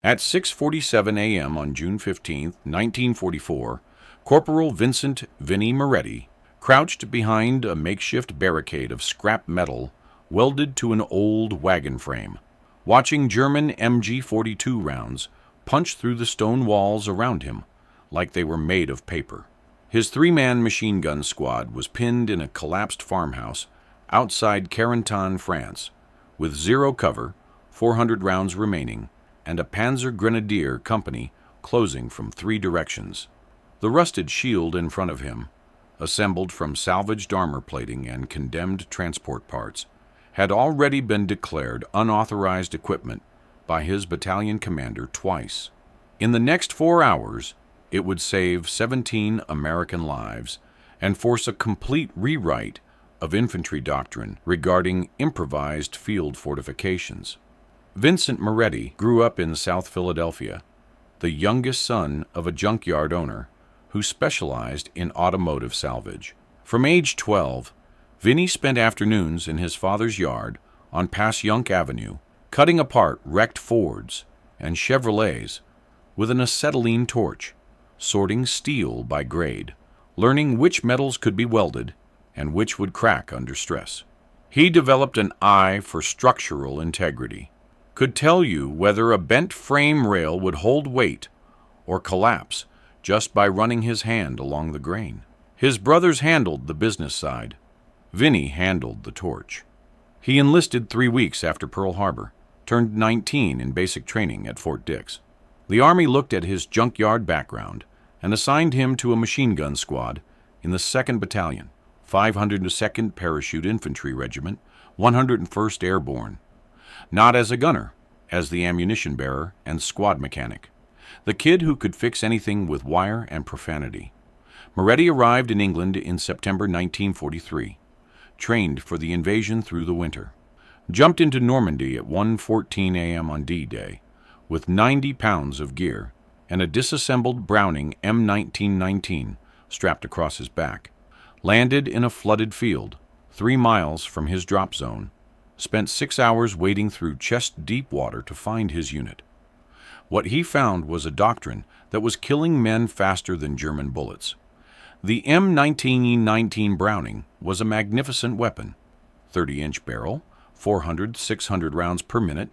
At 6:47 a.m. on June 15, 1944, Corporal Vincent Vinnie Moretti crouched behind a makeshift barricade of scrap metal welded to an old wagon frame, watching German MG-42 rounds punch through the stone walls around him like they were made of paper. His three-man machine gun squad was pinned in a collapsed farmhouse outside Carentan, France, with zero cover, 400 rounds remaining, and a Panzer Grenadier company closing from three directions. The rusted shield in front of him, assembled from salvaged armor plating and condemned transport parts, had already been declared unauthorized equipment by his battalion commander twice. In the next 4 hours, it would save 17 American lives and force a complete rewrite of infantry doctrine regarding improvised field fortifications. Vincent Moretti grew up in South Philadelphia, the youngest son of a junkyard owner who specialized in automotive salvage. From age 12, Vinnie spent afternoons in his father's yard on Passyunk Avenue, cutting apart wrecked Fords and Chevrolets with an acetylene torch, sorting steel by grade, learning which metals could be welded and which would crack under stress. He developed an eye for structural integrity, could tell you whether a bent frame rail would hold weight or collapse just by running his hand along the grain. His brothers handled the business side. Vinnie handled the torch. He enlisted 3 weeks after Pearl Harbor, turned 19 in basic training at Fort Dix. The Army looked at his junkyard background and assigned him to a machine gun squad in the 2nd Battalion, 502nd Parachute Infantry Regiment, 101st Airborne. Not as a gunner, as the ammunition bearer and squad mechanic, the kid who could fix anything with wire and profanity. Moretti arrived in England in September 1943, trained for the invasion through the winter, jumped into Normandy at 1:14 a.m. on D-Day, with 90 pounds of gear and a disassembled Browning M1919 strapped across his back, landed in a flooded field 3 miles from his drop zone, spent 6 hours wading through chest-deep water to find his unit. What he found was a doctrine that was killing men faster than German bullets. The M1919 Browning was a magnificent weapon, 30-inch barrel, 400-600 rounds per minute,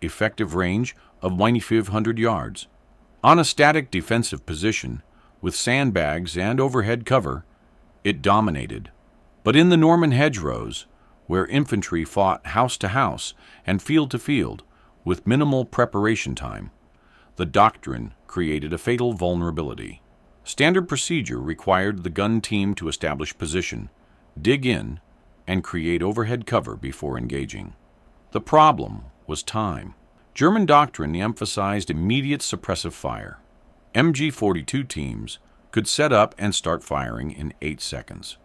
effective range of 2,500 yards. On a static defensive position, with sandbags and overhead cover, it dominated. But in the Norman hedgerows, where infantry fought house to house and field to field with minimal preparation time, the doctrine created a fatal vulnerability. Standard procedure required the gun team to establish position, dig in, and create overhead cover before engaging. The problem was time. German doctrine emphasized immediate suppressive fire. MG-42 teams could set up and start firing in 8 seconds.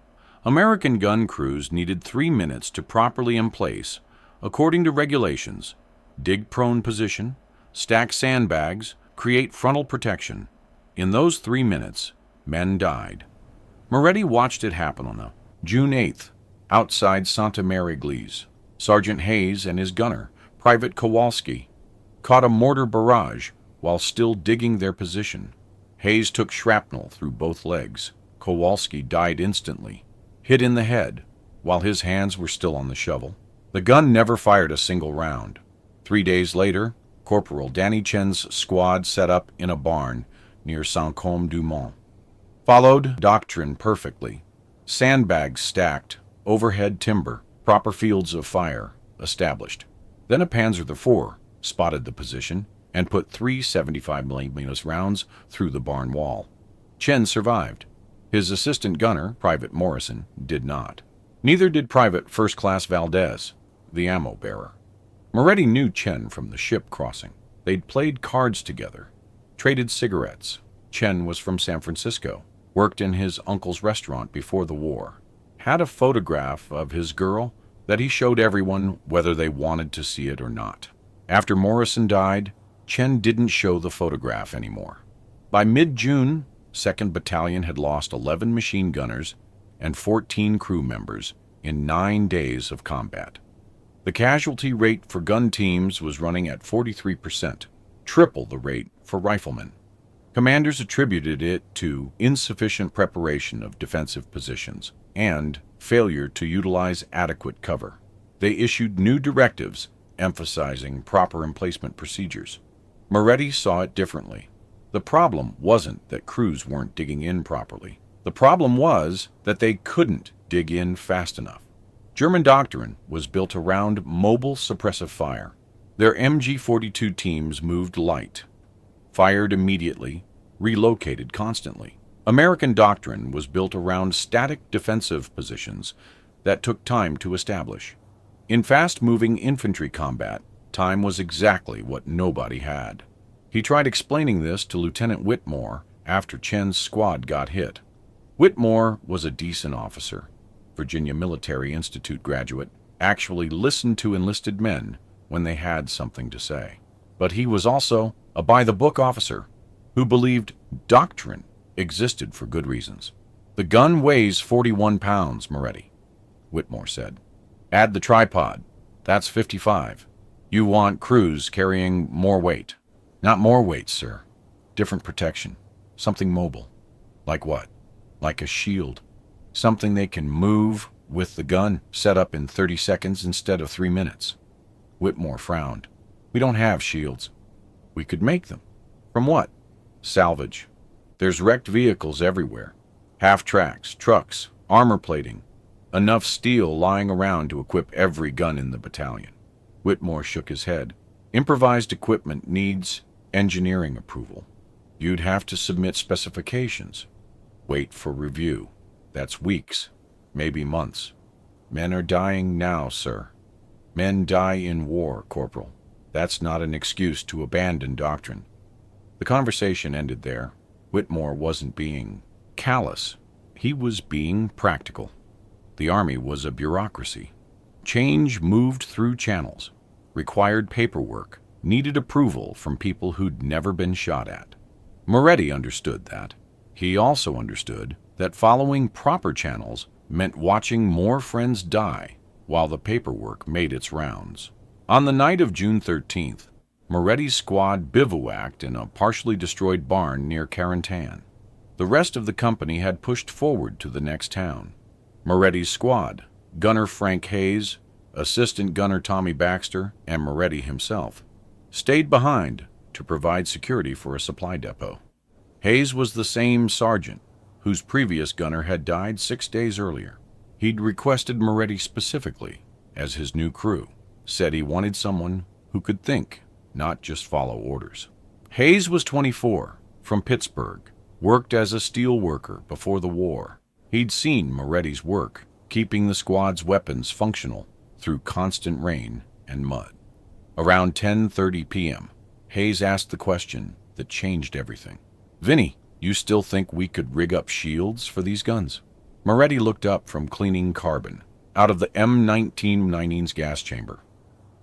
American gun crews needed 3 minutes to properly emplace, according to regulations, dig prone position, stack sandbags, create frontal protection. In those 3 minutes, men died. Moretti watched it happen on June 8th, outside Santa Mary-Glise. Sergeant Hayes and his gunner, Private Kowalski, caught a mortar barrage while still digging their position. Hayes took shrapnel through both legs. Kowalski died instantly, hit in the head, while his hands were still on the shovel. The gun never fired a single round. 3 days later, Corporal Danny Chen's squad set up in a barn near Saint-Côme-du-Mont. Followed doctrine perfectly. Sandbags stacked, overhead timber, proper fields of fire established. Then a Panzer IV spotted the position and put 3 75mm rounds through the barn wall. Chen survived. His assistant gunner, Private Morrison, did not. Neither did Private First Class Valdez, the ammo bearer. Moretti knew Chen from the ship crossing. They'd played cards together, traded cigarettes. Chen was from San Francisco, worked in his uncle's restaurant before the war, had a photograph of his girl that he showed everyone whether they wanted to see it or not. After Morrison died, Chen didn't show the photograph anymore. By mid-June, 2nd Battalion had lost 11 machine gunners and 14 crew members in 9 days of combat. The casualty rate for gun teams was running at 43%. triple the rate for riflemen. Commanders attributed it to insufficient preparation of defensive positions and failure to utilize adequate cover. They issued new directives emphasizing proper emplacement procedures. Moretti saw it differently. The problem wasn't that crews weren't digging in properly. The problem was that they couldn't dig in fast enough. German doctrine was built around mobile suppressive fire. Their MG-42 teams moved light, fired immediately, relocated constantly. American doctrine was built around static defensive positions that took time to establish. In fast-moving infantry combat, time was exactly what nobody had. He tried explaining this to Lieutenant Whitmore after Chen's squad got hit. Whitmore was a decent officer, Virginia Military Institute graduate, actually listened to enlisted men when they had something to say. But he was also a by-the-book officer who believed doctrine existed for good reasons. "The gun weighs 41 pounds, Moretti," Whitmore said. "Add the tripod. That's 55. You want crews carrying more weight." "Not more weight, sir. Different protection. Something mobile." "Like what?" "Like a shield. Something they can move with the gun set up in 30 seconds instead of 3 minutes. Whitmore frowned. "We don't have shields." "We could make them." "From what?" "Salvage. There's wrecked vehicles everywhere. Half-tracks, trucks, armor plating. Enough steel lying around to equip every gun in the battalion." Whitmore shook his head. "Improvised equipment needs engineering approval. You'd have to submit specifications. Wait for review. That's weeks, maybe months. Men are dying now, sir. Men die in war, Corporal. That's not an excuse to abandon doctrine." The conversation ended there. Whitmore wasn't being callous. He was being practical. The Army was a bureaucracy. Change moved through channels, required paperwork, needed approval from people who'd never been shot at. Moretti understood that. He also understood that following proper channels meant watching more friends die while the paperwork made its rounds. On the night of June 13th, Moretti's squad bivouacked in a partially destroyed barn near Carentan. The rest of the company had pushed forward to the next town. Moretti's squad, Gunner Frank Hayes, Assistant Gunner Tommy Baxter, and Moretti himself, stayed behind to provide security for a supply depot. Hayes was the same sergeant whose previous gunner had died 6 days earlier. He'd requested Moretti specifically as his new crew, said he wanted someone who could think, not just follow orders. Hayes was 24, from Pittsburgh, worked as a steel worker before the war. He'd seen Moretti's work, keeping the squad's weapons functional through constant rain and mud. Around 10:30 p.m., Hayes asked the question that changed everything. "Vinnie, you still think we could rig up shields for these guns?" Moretti looked up from cleaning carbon out of the M1919's gas chamber.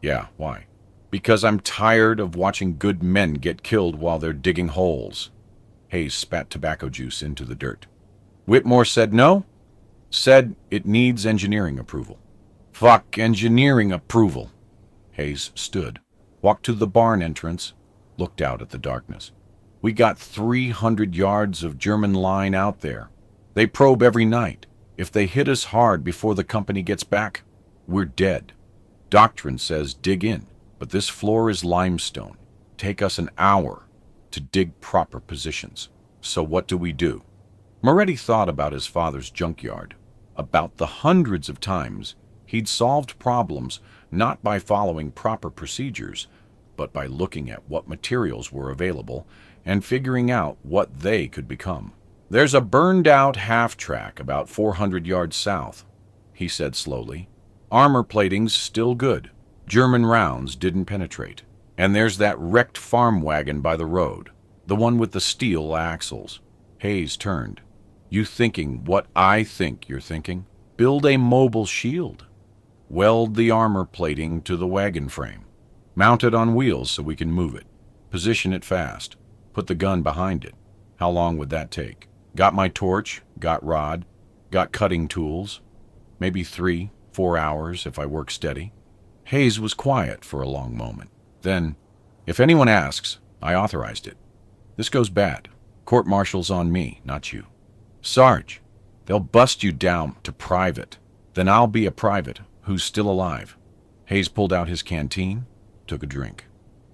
"Yeah, why?" "Because I'm tired of watching good men get killed while they're digging holes." Hayes spat tobacco juice into the dirt. "Whitmore said no?" "Said it needs engineering approval." "Fuck engineering approval." Hayes stood, walked to the barn entrance, looked out at the darkness. "We got 300 yards of German line out there. They probe every night. If they hit us hard before the company gets back, we're dead. Doctrine says dig in, but this floor is limestone. Take us an hour to dig proper positions. So what do? Moretti thought about his father's junkyard, about the hundreds of times he'd solved problems not by following proper procedures, but by looking at what materials were available and figuring out what they could become. "There's a burned-out half-track about 400 yards south," he said slowly. "Armor plating's still good. German rounds didn't penetrate. And there's that wrecked farm wagon by the road, the one with the steel axles." Hayes turned. "You thinking what I think you're thinking? Build a mobile shield. Weld the armor plating to the wagon frame. Mount it on wheels so we can move it. Position it fast. Put the gun behind it. How long would that take? Got my torch, got rod, got cutting tools. Maybe 3-4 hours if I work steady." Hayes was quiet for a long moment. Then, "If anyone asks, I authorized it. This goes bad. Court-martial's on me, not you. Sarge, they'll bust you down to private. Then I'll be a private who's still alive. Hayes pulled out his canteen, took a drink.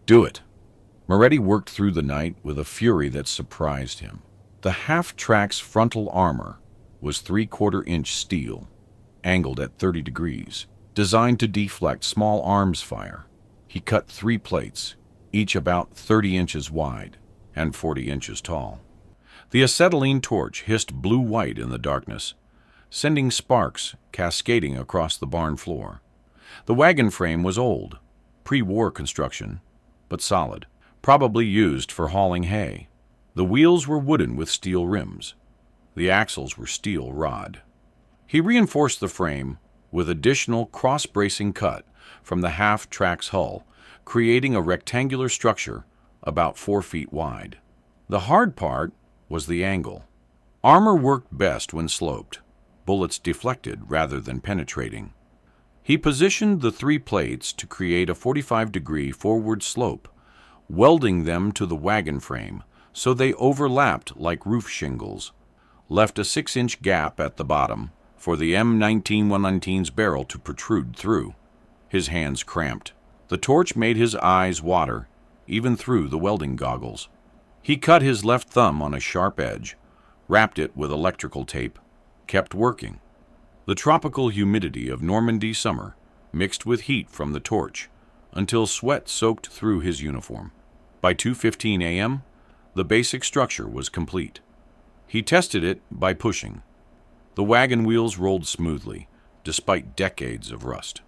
Do it. Moretti worked through the night with a fury that surprised him. The half-track's frontal armor was 3/4-inch steel, angled at 30 degrees, designed to deflect small arms fire. He cut 3 plates, each about 30 inches wide and 40 inches tall. The acetylene torch hissed blue-white in the darkness, sending sparks cascading across the barn floor. The wagon frame was old, pre-war construction, but solid, probably used for hauling hay. The wheels were wooden with steel rims. The axles were steel rod. He reinforced the frame with additional cross-bracing cut from the half-track's hull, creating a rectangular structure about 4 feet wide. The hard part was the angle. Armor worked best when sloped, bullets deflected rather than penetrating. He positioned the 3 plates to create a 45-degree forward slope, welding them to the wagon frame so they overlapped like roof shingles, left a 6-inch gap at the bottom for the M1919's barrel to protrude through. His hands cramped. The torch made his eyes water, even through the welding goggles. He cut his left thumb on a sharp edge, wrapped it with electrical tape, kept working. The tropical humidity of Normandy summer mixed with heat from the torch until sweat soaked through his uniform. By 2:15 a.m., the basic structure was complete. He tested it by pushing. The wagon wheels rolled smoothly, despite decades of rust.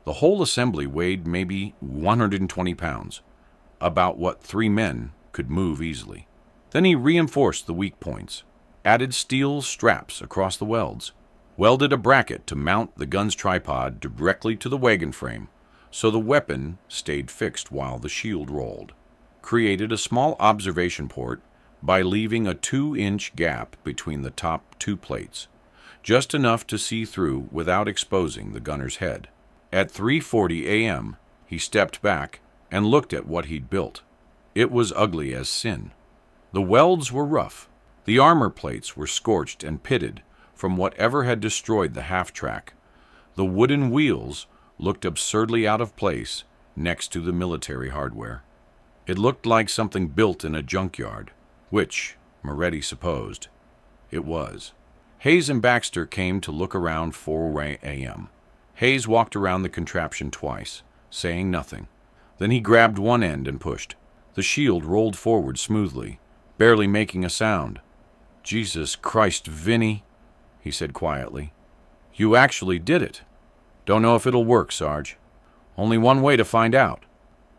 The whole assembly weighed maybe 120 pounds, about what 3 men could move easily. Then he reinforced the weak points, added steel straps across the welds, welded a bracket to mount the gun's tripod directly to the wagon frame so the weapon stayed fixed while the shield rolled, created a small observation port by leaving a 2-inch gap between the top 2 plates, just enough to see through without exposing the gunner's head. At 3:40 a.m., he stepped back and looked at what he'd built. It was ugly as sin. The welds were rough. The armor plates were scorched and pitted from whatever had destroyed the half-track. The wooden wheels looked absurdly out of place next to the military hardware. It looked like something built in a junkyard, which, Moretti supposed, it was. Hayes and Baxter came to look around 4 a.m. Hayes walked around the contraption twice, saying nothing. Then he grabbed one end and pushed. The shield rolled forward smoothly, barely making a sound. "Jesus Christ, Vinnie," he said quietly. "You actually did it. Don't know if it'll work, Sarge. Only one way to find out."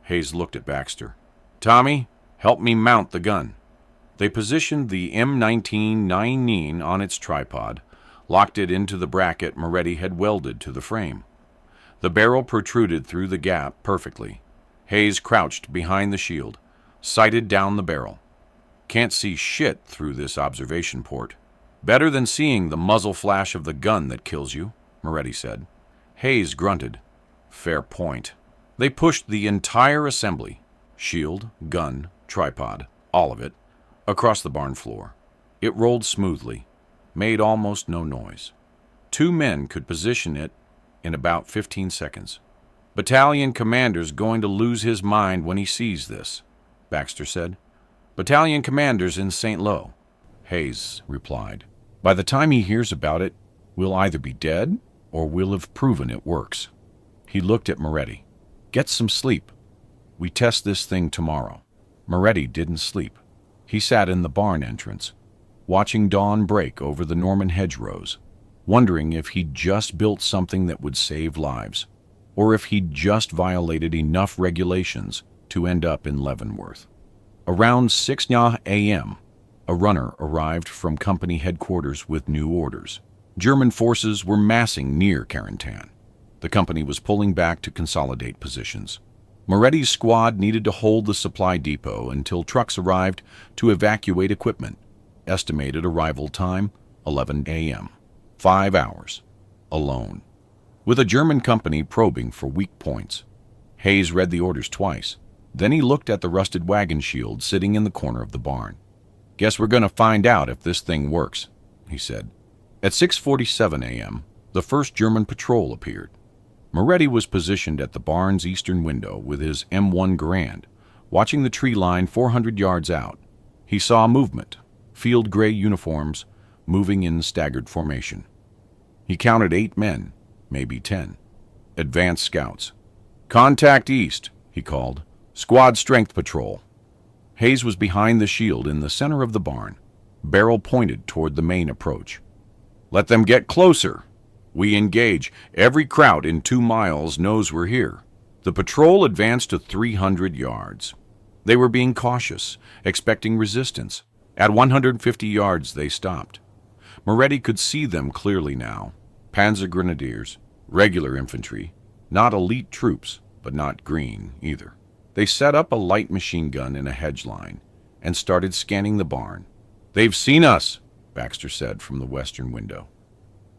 Hayes looked at Baxter. "Tommy, help me mount the gun." They positioned the M1919 on its tripod, locked it into the bracket Moretti had welded to the frame. The barrel protruded through the gap perfectly. Hayes crouched behind the shield, sighted down the barrel. "Can't see shit through this observation port." "Better than seeing the muzzle flash of the gun that kills you," Moretti said. Hayes grunted. "Fair point." They pushed the entire assembly, shield, gun, tripod, all of it, across the barn floor. It rolled smoothly, made almost no noise. 2 men could position it in about 15 seconds. "Battalion commander's going to lose his mind when he sees this," Baxter said. "Battalion commander's in St. Lo," Hayes replied. "By the time he hears about it, we'll either be dead or we'll have proven it works." He looked at Moretti. "Get some sleep. We test this thing tomorrow." Moretti didn't sleep. He sat in the barn entrance, watching dawn break over the Norman hedgerows, wondering if he'd just built something that would save lives, or if he'd just violated enough regulations to end up in Leavenworth. Around 6 a.m., a runner arrived from company headquarters with new orders. German forces were massing near Carentan. The company was pulling back to consolidate positions. Moretti's squad needed to hold the supply depot until trucks arrived to evacuate equipment. Estimated arrival time, 11 a.m. 5 hours. Alone. With a German company probing for weak points. Hayes read the orders twice. Then he looked at the rusted wagon shield sitting in the corner of the barn. "Guess we're going to find out if this thing works," he said. At 6:47 a.m., the first German patrol appeared. Moretti was positioned at the barn's eastern window with his M1 Garand, watching the tree line 400 yards out. He saw movement, field gray uniforms moving in staggered formation. He counted 8 men, maybe 10. Advanced scouts. "Contact east," he called. "Squad strength patrol." Hayes was behind the shield in the center of the barn, barrel pointed toward the main approach. "Let them get closer. We engage. Every Kraut in 2 miles knows we're here." The patrol advanced to 300 yards. They were being cautious, expecting resistance. At 150 yards, they stopped. Moretti could see them clearly now. Panzer Grenadiers, regular infantry, not elite troops, but not green either. They set up a light machine gun in a hedge line and started scanning the barn. "They've seen us," Baxter said from the western window.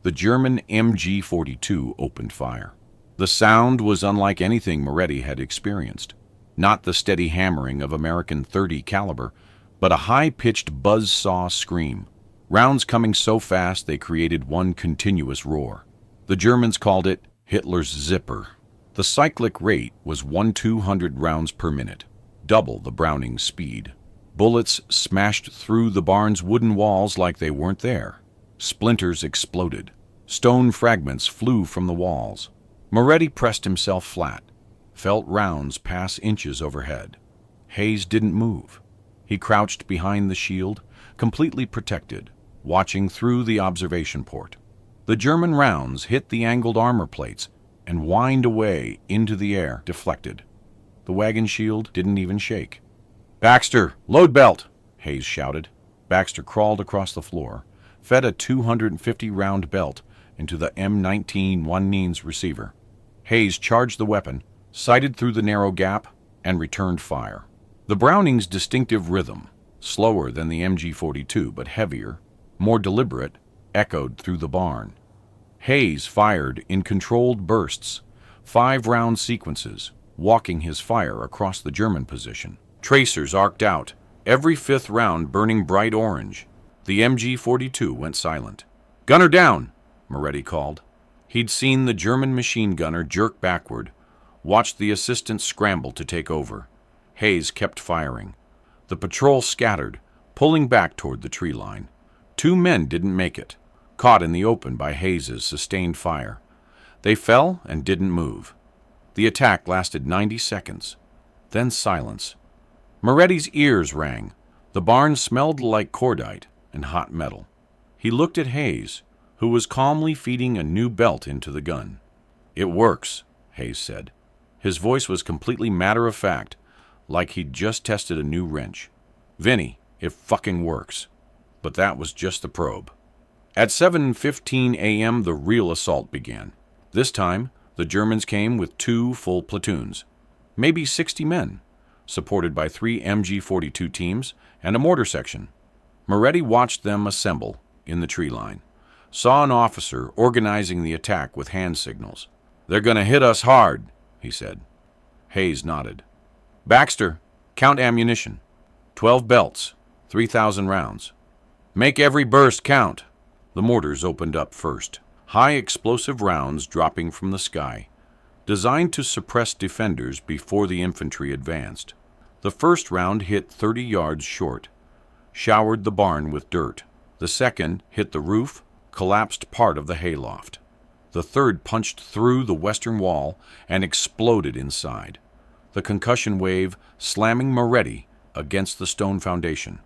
The German MG-42 opened fire. The sound was unlike anything Moretti had experienced. Not the steady hammering of American .30 caliber, but a high-pitched buzz-saw scream. Rounds coming so fast they created one continuous roar. The Germans called it Hitler's zipper. The cyclic rate was 1/200 rounds per minute, double the Browning's speed. Bullets smashed through the barn's wooden walls like they weren't there. Splinters exploded. Stone fragments flew from the walls. Moretti pressed himself flat, felt rounds pass inches overhead. Hayes didn't move. He crouched behind the shield, completely protected, watching through the observation port. The German rounds hit the angled armor plates and whined away into the air, deflected. The wagon shield didn't even shake. "Baxter, load belt!" Hayes shouted. Baxter crawled across the floor, fed a 250-round belt into the M1919's receiver. Hayes charged the weapon, sighted through the narrow gap, and returned fire. The Browning's distinctive rhythm, slower than the MG-42 but heavier, more deliberate, echoed through the barn. Hayes fired in controlled bursts, 5-round sequences, walking his fire across the German position. Tracers arced out, every 5th round burning bright orange. The MG-42 went silent. "Gunner down!" Moretti called. He'd seen the German machine gunner jerk backward, watched the assistant scramble to take over. Hayes kept firing. The patrol scattered, pulling back toward the tree line. 2 men didn't make it, caught in the open by Hayes's sustained fire. They fell and didn't move. The attack lasted 90 seconds. Then silence. Moretti's ears rang. The barn smelled like cordite and hot metal. He looked at Hayes, who was calmly feeding a new belt into the gun. "It works," Hayes said. His voice was completely matter-of-fact, like he'd just tested a new wrench. "Vinnie, it fucking works." But that was just the probe. At 7:15 a.m., the real assault began. This time, the Germans came with 2 full platoons, maybe 60 men, supported by 3 MG-42 teams and a mortar section. Moretti watched them assemble in the tree line, saw an officer organizing the attack with hand signals. "They're going to hit us hard," he said. Hayes nodded. "Baxter, count ammunition. 12 belts, 3,000 rounds. Make every burst count." The mortars opened up first, high explosive rounds dropping from the sky, designed to suppress defenders before the infantry advanced. The first round hit 30 yards short, showered the barn with dirt. The second hit the roof, collapsed part of the hayloft. The third punched through the western wall and exploded inside, the concussion wave slamming Moretti against the stone foundation.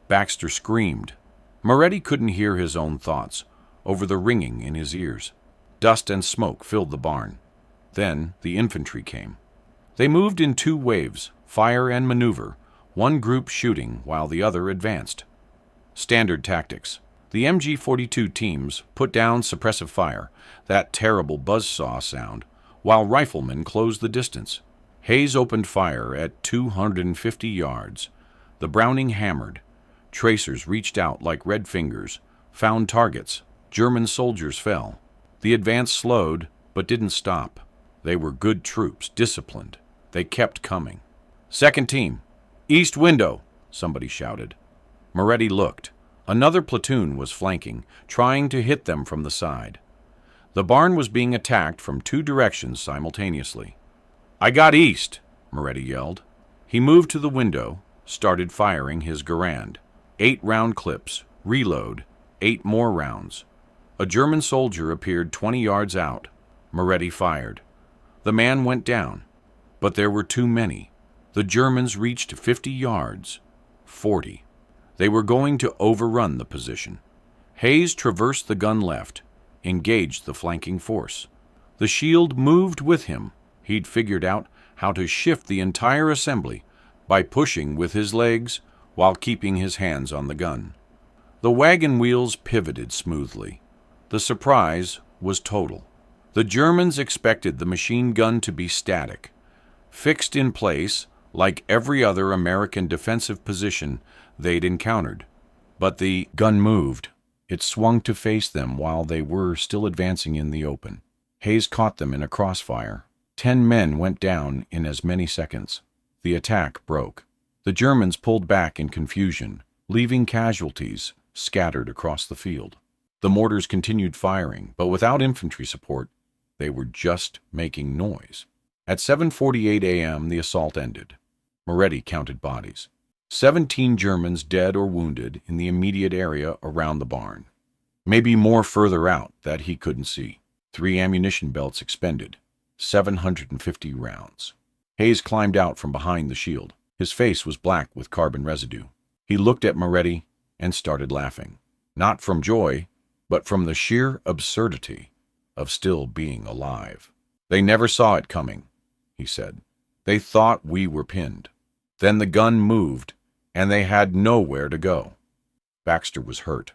Baxter screamed. Moretti couldn't hear his own thoughts over the ringing in his ears. Dust and smoke filled the barn. Then the infantry came. They moved in 2 waves, fire and maneuver, one group shooting while the other advanced. Standard tactics. The MG-42 teams put down suppressive fire, that terrible buzzsaw sound, while riflemen closed the distance. Hayes opened fire at 250 yards. The Browning hammered. Tracers reached out like red fingers, found targets. German soldiers fell. The advance slowed, but didn't stop. They were good troops, disciplined. They kept coming. Second team, east window, somebody shouted. Moretti looked. Another platoon was flanking, trying to hit them from the side. The barn was being attacked from two directions simultaneously. I got east, Moretti yelled. He moved to the window, started firing his Garand. 8 round clips, reload, 8 more rounds. A German soldier appeared 20 yards out. Moretti fired. The man went down, but there were too many. The Germans reached 50 yards, 40. They were going to overrun the position. Hayes traversed the gun left, engaged the flanking force. The shield moved with him. He'd figured out how to shift the entire assembly by pushing with his legs while keeping his hands on the gun. The wagon wheels pivoted smoothly. The surprise was total. The Germans expected the machine gun to be static, fixed in place like every other American defensive position they'd encountered. But the gun moved. It swung to face them while they were still advancing in the open. Hayes caught them in a crossfire. 10 men went down in as many seconds. The attack broke. The Germans pulled back in confusion, leaving casualties scattered across the field. The mortars continued firing, but without infantry support, they were just making noise. At 7:48 a.m., the assault ended. Moretti counted bodies. 17 Germans dead or wounded in the immediate area around the barn. Maybe more further out that he couldn't see. 3 ammunition belts expended. 750 rounds. Hayes climbed out from behind the shield. His face was black with carbon residue. He looked at Moretti and started laughing. Not from joy, but from the sheer absurdity of still being alive. They never saw it coming, he said. They thought we were pinned. Then the gun moved, and they had nowhere to go. Baxter was hurt.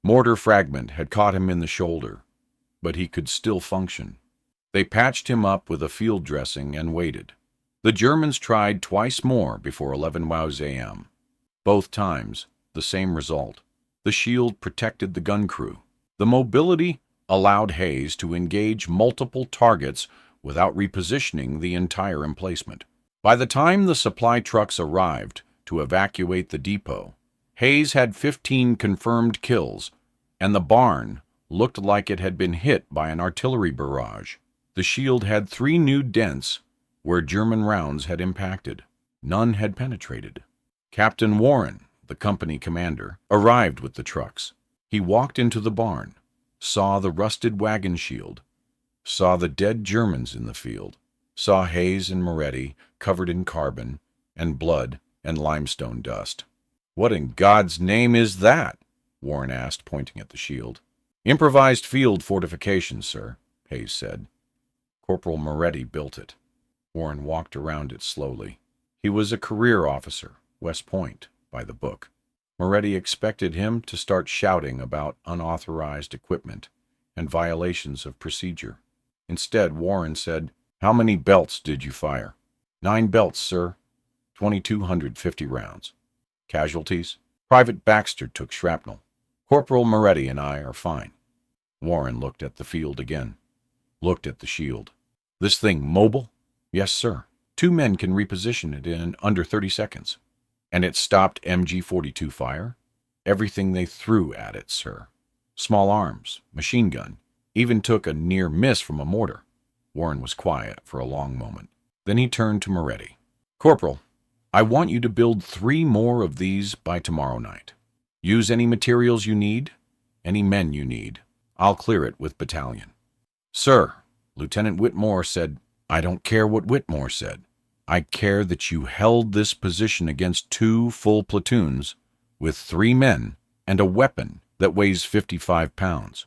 Mortar fragment had caught him in the shoulder, but he could still function. They patched him up with a field dressing and waited. The Germans tried twice more before 11 a.m. Both times, the same result. The shield protected the gun crew. The mobility allowed Hayes to engage multiple targets without repositioning the entire emplacement. By the time the supply trucks arrived to evacuate the depot, Hayes had 15 confirmed kills, and the barn looked like it had been hit by an artillery barrage. The shield had 3 new dents where German rounds had impacted. None had penetrated. Captain Warren, the company commander, arrived with the trucks. He walked into the barn, saw the rusted wagon shield, saw the dead Germans in the field, saw Hayes and Moretti covered in carbon and blood and limestone dust. "What in God's name is that?" Warren asked, pointing at the shield. "Improvised field fortifications, sir," Hayes said. Corporal Moretti built it. Warren walked around it slowly. He was a career officer, West Point, by the book. Moretti expected him to start shouting about unauthorized equipment and violations of procedure. Instead, Warren said, "How many belts did you fire?" 9 belts, sir. 2,250 rounds. Casualties? Private Baxter took shrapnel. Corporal Moretti and I are fine. Warren looked at the field again. Looked at the shield. "This thing mobile?" "Yes, sir. 2 men can reposition it in under 30 seconds. And it stopped MG-42 fire? Everything they threw at it, sir. Small arms, machine gun, even took a near miss from a mortar." Warren was quiet for a long moment. Then he turned to Moretti. "Corporal, I want you to build 3 more of these by tomorrow night. Use any materials you need, any men you need. I'll clear it with battalion." "Sir," Lieutenant Whitmore said, "I don't care what Whitmore said. I care that you held this position against 2 full platoons with 3 men and a weapon that weighs 55 pounds.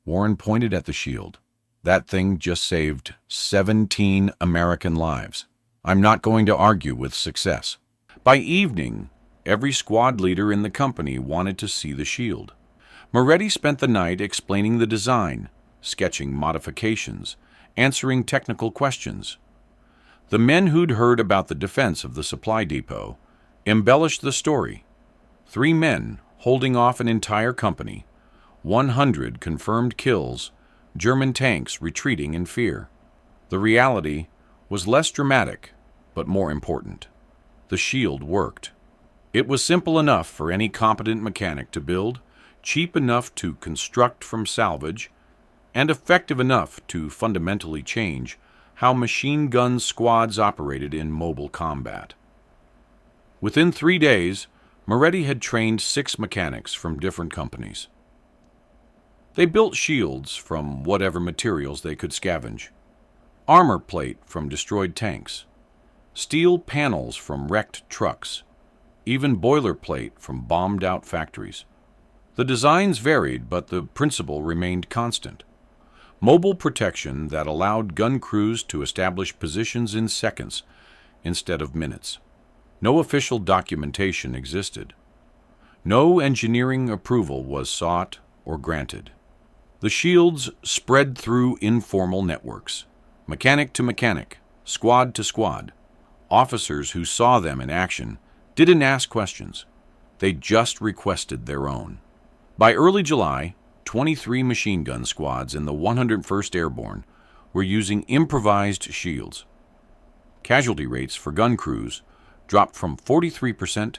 Warren pointed at the shield. "That thing just saved 17 American lives. I'm not going to argue with success." By evening, every squad leader in the company wanted to see the shield. Moretti spent the night explaining the design, sketching modifications, answering technical questions. The men who'd heard about the defense of the supply depot embellished the story. 3 men holding off an entire company, 100 confirmed kills, German tanks retreating in fear. The reality was less dramatic, but more important. The shield worked. It was simple enough for any competent mechanic to build, cheap enough to construct from salvage, and effective enough to fundamentally change how machine gun squads operated in mobile combat. Within 3 days, Moretti had trained 6 mechanics from different companies. They built shields from whatever materials they could scavenge, armor plate from destroyed tanks, steel panels from wrecked trucks, even boilerplate from bombed-out factories. The designs varied, but the principle remained constant. Mobile protection that allowed gun crews to establish positions in seconds instead of minutes. No official documentation existed. No engineering approval was sought or granted. The shields spread through informal networks, mechanic to mechanic, squad to squad. Officers who saw them in action didn't ask questions. They just requested their own. By early July, 23 machine gun squads in the 101st Airborne were using improvised shields. Casualty rates for gun crews dropped from 43%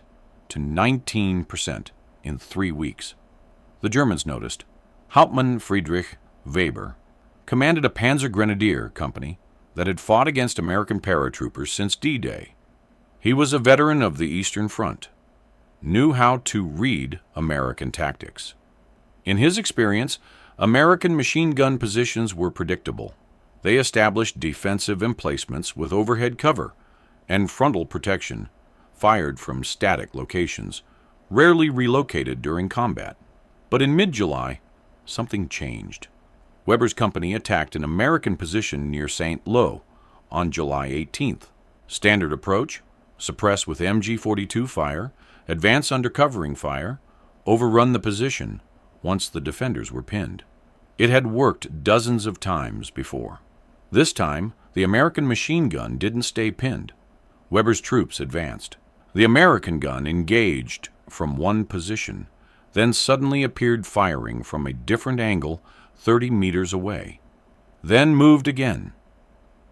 to 19% in 3 weeks. The Germans noticed. Hauptmann Friedrich Weber commanded a Panzer Grenadier company that had fought against American paratroopers since D-Day. He was a veteran of the Eastern Front, knew how to read American tactics. In his experience, American machine gun positions were predictable. They established defensive emplacements with overhead cover and frontal protection, fired from static locations, rarely relocated during combat. But in mid-July, something changed. Weber's company attacked an American position near St. Lo on July 18th. Standard approach: suppress with MG-42 fire, advance under covering fire, overrun the position once the defenders were pinned. It had worked dozens of times before. This time, the American machine gun didn't stay pinned. Weber's troops advanced. The American gun engaged from one position, then suddenly appeared firing from a different angle 30 meters away, then moved again.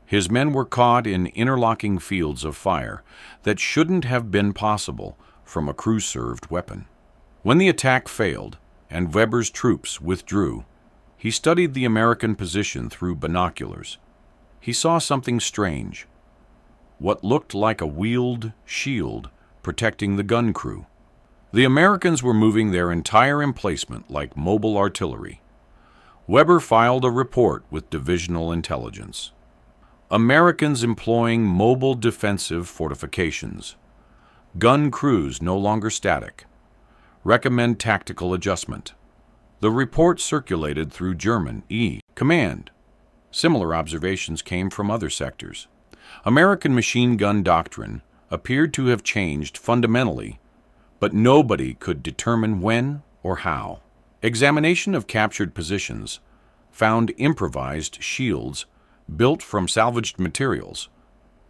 His men were caught in interlocking fields of fire that shouldn't have been possible from a crew-served weapon. When the attack failed and Weber's troops withdrew, he studied the American position through binoculars. He saw something strange. What looked like a wheeled shield protecting the gun crew. The Americans were moving their entire emplacement like mobile artillery. Weber filed a report with divisional intelligence. Americans employing mobile defensive fortifications. Gun crews no longer static. Recommend tactical adjustment. The report circulated through German command. Similar observations came from other sectors. American machine gun doctrine appeared to have changed fundamentally, but nobody could determine when or how. Examination of captured positions found improvised shields built from salvaged materials,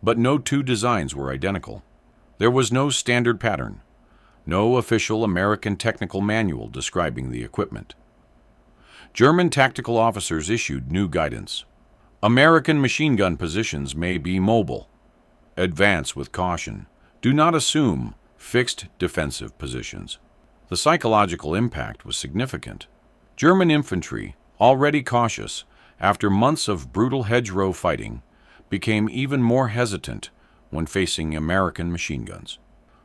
but no 2 designs were identical. There was no standard pattern, no official American technical manual describing the equipment. German tactical officers issued new guidance. American machine gun positions may be mobile. Advance with caution. Do not assume fixed defensive positions. The psychological impact was significant. German infantry, already cautious after months of brutal hedgerow fighting, became even more hesitant when facing American machine guns.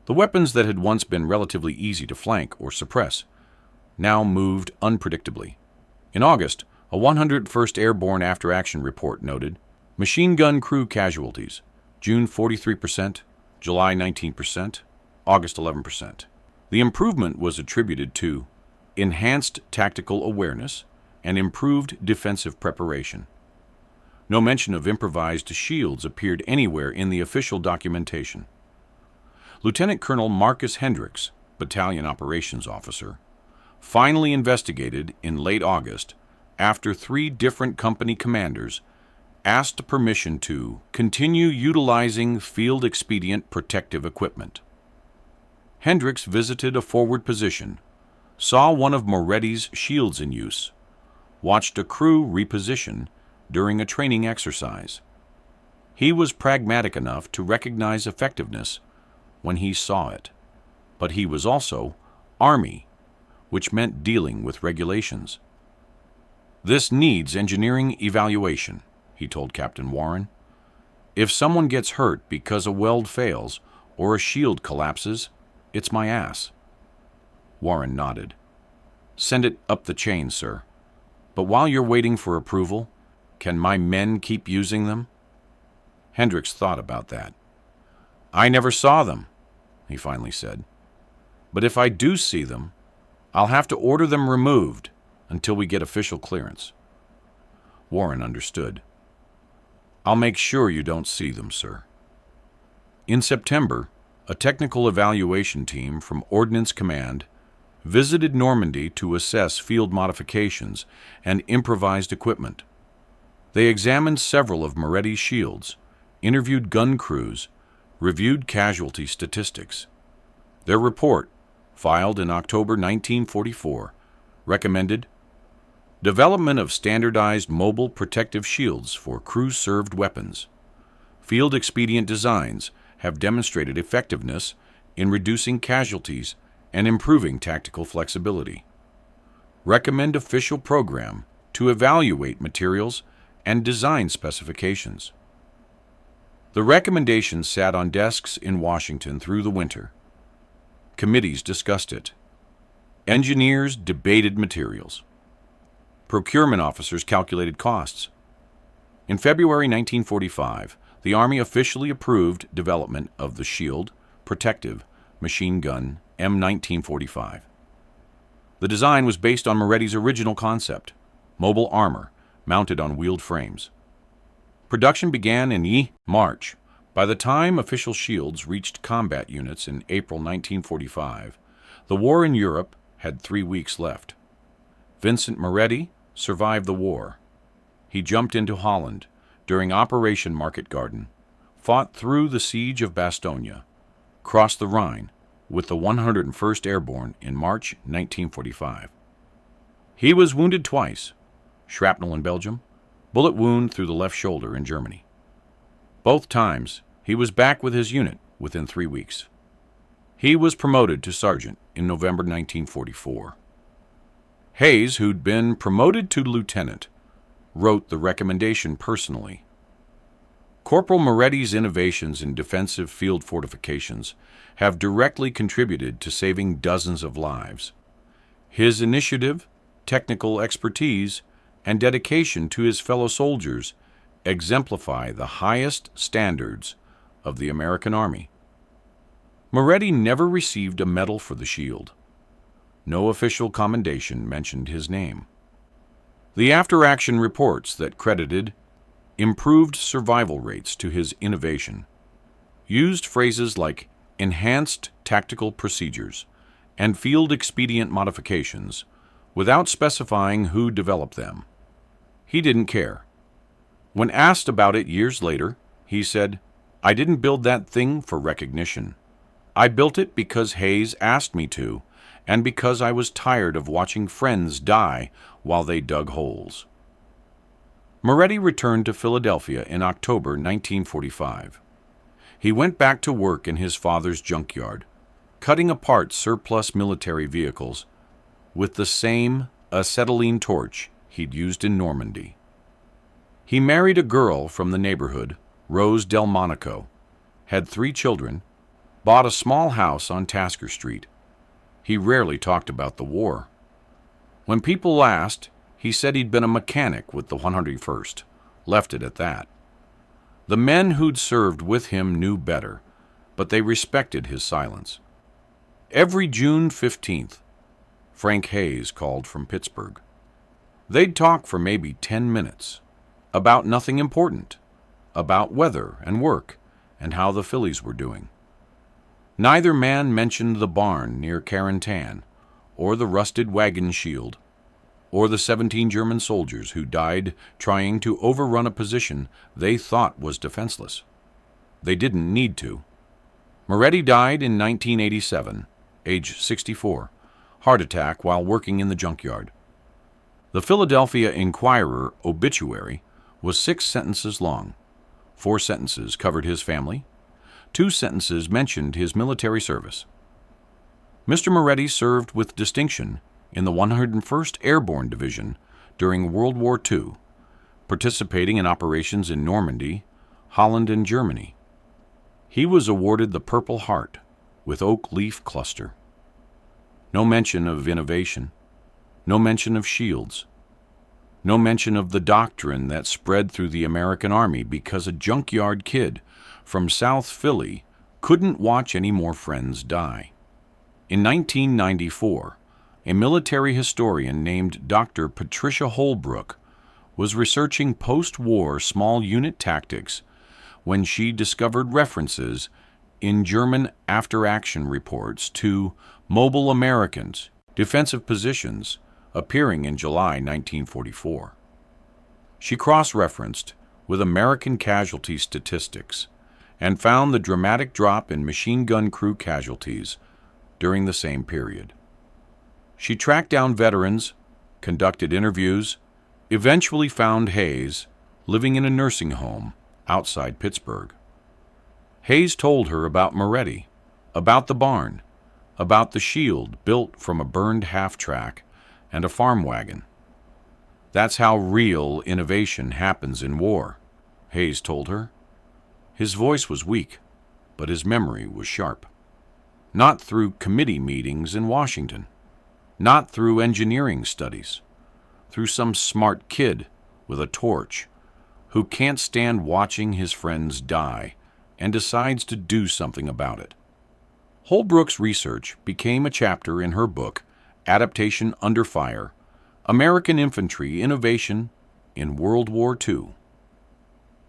The weapons that had once been relatively easy to flank or suppress now moved unpredictably. In August, a 101st Airborne after-action report noted, machine gun crew casualties, June 43%, July 19%, August 11%. The improvement was attributed to enhanced tactical awareness and improved defensive preparation. No mention of improvised shields appeared anywhere in the official documentation. Lieutenant Colonel Marcus Hendricks, Battalion Operations Officer, finally investigated in late August after 3 different company commanders asked permission to continue utilizing field-expedient protective equipment. Hendricks visited a forward position, saw one of Moretti's shields in use, watched a crew reposition during a training exercise. He was pragmatic enough to recognize effectiveness when he saw it. But he was also Army, which meant dealing with regulations. "This needs engineering evaluation," he told Captain Warren. "If someone gets hurt because a weld fails or a shield collapses, it's my ass." Warren nodded. "Send it up the chain, sir. But while you're waiting for approval, can my men keep using them?" Hendricks thought about that. "I never saw them," he finally said. "But if I do see them, I'll have to order them removed until we get official clearance." Warren understood. "I'll make sure you don't see them, sir." In September, a technical evaluation team from Ordnance Command visited Normandy to assess field modifications and improvised equipment. They examined several of Moretti's shields, interviewed gun crews, reviewed casualty statistics. Their report, filed in October 1944, recommended development of standardized mobile protective shields for crew-served weapons. Field expedient designs have demonstrated effectiveness in reducing casualties and improving tactical flexibility. Recommend official program to evaluate materials and design specifications. The recommendations sat on desks in Washington through the winter. Committees discussed it. Engineers debated materials. Procurement officers calculated costs. In February 1945, the Army officially approved development of the Shield Protective Machine Gun M1945. The design was based on Moretti's original concept, mobile armor mounted on wheeled frames. Production began in March. By the time official shields reached combat units in April 1945, the war in Europe had 3 weeks left. Vincent Moretti survived the war. He jumped into Holland during Operation Market Garden, fought through the siege of Bastogne, crossed the Rhine with the 101st Airborne in March 1945. He was wounded twice, shrapnel in Belgium, bullet wound through the left shoulder in Germany. Both times, he was back with his unit within 3 weeks. He was promoted to sergeant in November 1944. Hayes, who'd been promoted to lieutenant, wrote the recommendation personally. Corporal Moretti's innovations in defensive field fortifications have directly contributed to saving dozens of lives. His initiative, technical expertise, and dedication to his fellow soldiers exemplify the highest standards of the American Army. Moretti never received a medal for the shield. No official commendation mentioned his name. The after-action reports that credited improved survival rates to his innovation used phrases like enhanced tactical procedures and field expedient modifications without specifying who developed them. He didn't care. When asked about it years later, he said, "I didn't build that thing for recognition. I built it because Hayes asked me to, and because I was tired of watching friends die while they dug holes." Moretti returned to Philadelphia in October 1945. He went back to work in his father's junkyard, cutting apart surplus military vehicles with the same acetylene torch he'd used in Normandy. He married a girl from the neighborhood, Rose Delmonico, had 3 children, bought a small house on Tasker Street. He rarely talked about the war. When people asked, he said he'd been a mechanic with the 101st, left it at that. The men who'd served with him knew better, but they respected his silence. Every June 15th, Frank Hayes called from Pittsburgh. They'd talk for maybe 10 minutes, about nothing important, about weather and work, and how the Phillies were doing. Neither man mentioned the barn near Carentan, or the rusted wagon shield, or the 17 German soldiers who died trying to overrun a position they thought was defenseless. They didn't need to. Moretti died in 1987, age 64, heart attack while working in the junkyard. The Philadelphia Inquirer obituary was 6 sentences long. 4 sentences covered his family, 2 sentences mentioned his military service. Mr. Moretti served with distinction in the 101st Airborne Division during World War II, participating in operations in Normandy, Holland, and Germany. He was awarded the Purple Heart with oak leaf cluster. No mention of innovation, no mention of shields, no mention of the doctrine that spread through the American Army because a junkyard kid from South Philly couldn't watch any more friends die. In 1994, a military historian named Dr. Patricia Holbrook was researching post-war small unit tactics when she discovered references in German after-action reports to mobile Americans, defensive positions, appearing in July 1944. She cross-referenced with American casualty statistics and found the dramatic drop in machine gun crew casualties during the same period. She tracked down veterans, conducted interviews, eventually found Hayes living in a nursing home outside Pittsburgh. Hayes told her about Moretti, about the barn, about the shield built from a burned half-track and a farm wagon. That's how real innovation happens in war, Hayes told her. His voice was weak, but his memory was sharp. Not through committee meetings in Washington, not through engineering studies, through some smart kid with a torch who can't stand watching his friends die and decides to do something about it. Holbrook's research became a chapter in her book, Adaptation Under Fire: American Infantry Innovation in World War II.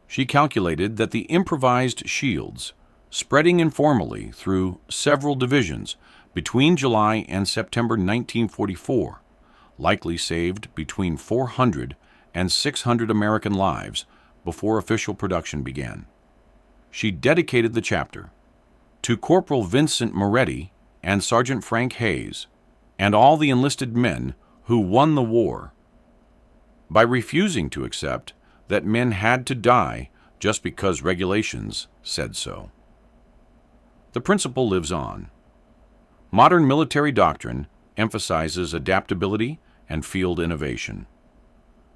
She calculated that the improvised shields, spreading informally through several divisions between July and September 1944, likely saved between 400 and 600 American lives before official production began. She dedicated the chapter to Corporal Vincent Moretti and Sergeant Frank Hayes and all the enlisted men who won the war by refusing to accept that men had to die just because regulations said so. The principle lives on. Modern military doctrine emphasizes adaptability and field innovation.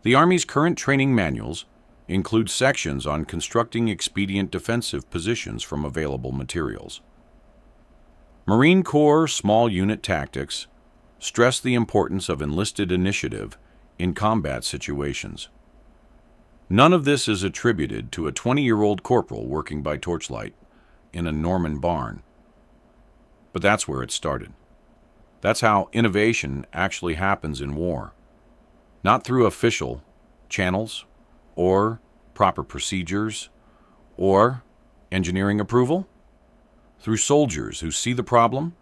The Army's current training manuals include sections on constructing expedient defensive positions from available materials. Marine Corps small unit tactics stress the importance of enlisted initiative in combat situations. None of this is attributed to a 20-year-old corporal working by torchlight in a Norman barn. But that's where it started. That's how innovation actually happens in war. Not through official channels or proper procedures or engineering approval. Through soldiers who see the problem,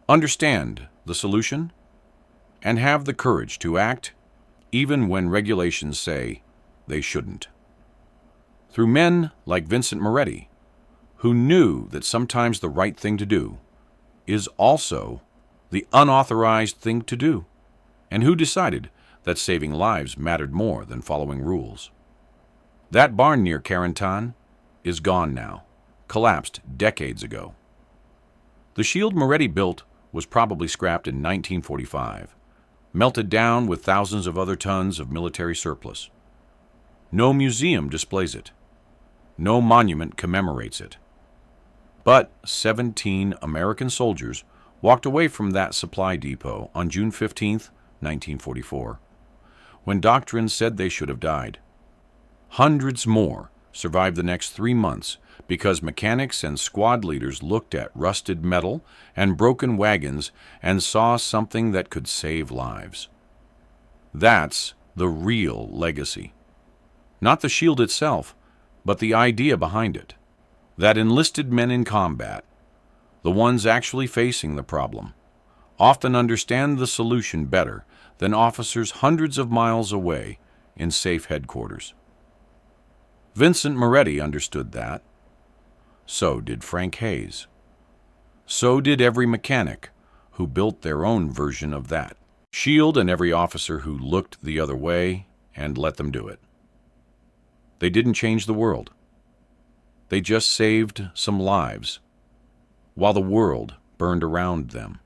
understand the solution, and have the courage to act even when regulations say they shouldn't. Through men like Vincent Moretti, who knew that sometimes the right thing to do is also the unauthorized thing to do, and who decided that saving lives mattered more than following rules. That barn near Carentan is gone now, collapsed decades ago. The shield Moretti built was probably scrapped in 1945, melted down with thousands of other tons of military surplus. No museum displays it. No monument commemorates it. But 17 American soldiers walked away from that supply depot on June 15, 1944, when doctrine said they should have died. Hundreds more survived the next 3 months because mechanics and squad leaders looked at rusted metal and broken wagons and saw something that could save lives. That's the real legacy. Not the shield itself, but the idea behind it. That enlisted men in combat, the ones actually facing the problem, often understand the solution better than officers hundreds of miles away in safe headquarters. Vincent Moretti understood that. So did Frank Hayes. So did every mechanic who built their own version of that shield and every officer who looked the other way and let them do it. They didn't change the world. They just saved some lives while the world burned around them.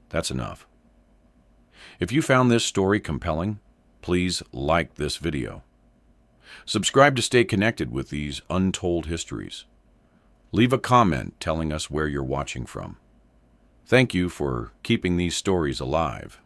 That's enough. If you found this story compelling, please like this video. Subscribe to stay connected with these untold histories. Leave a comment telling us where you're watching from. Thank you for keeping these stories alive.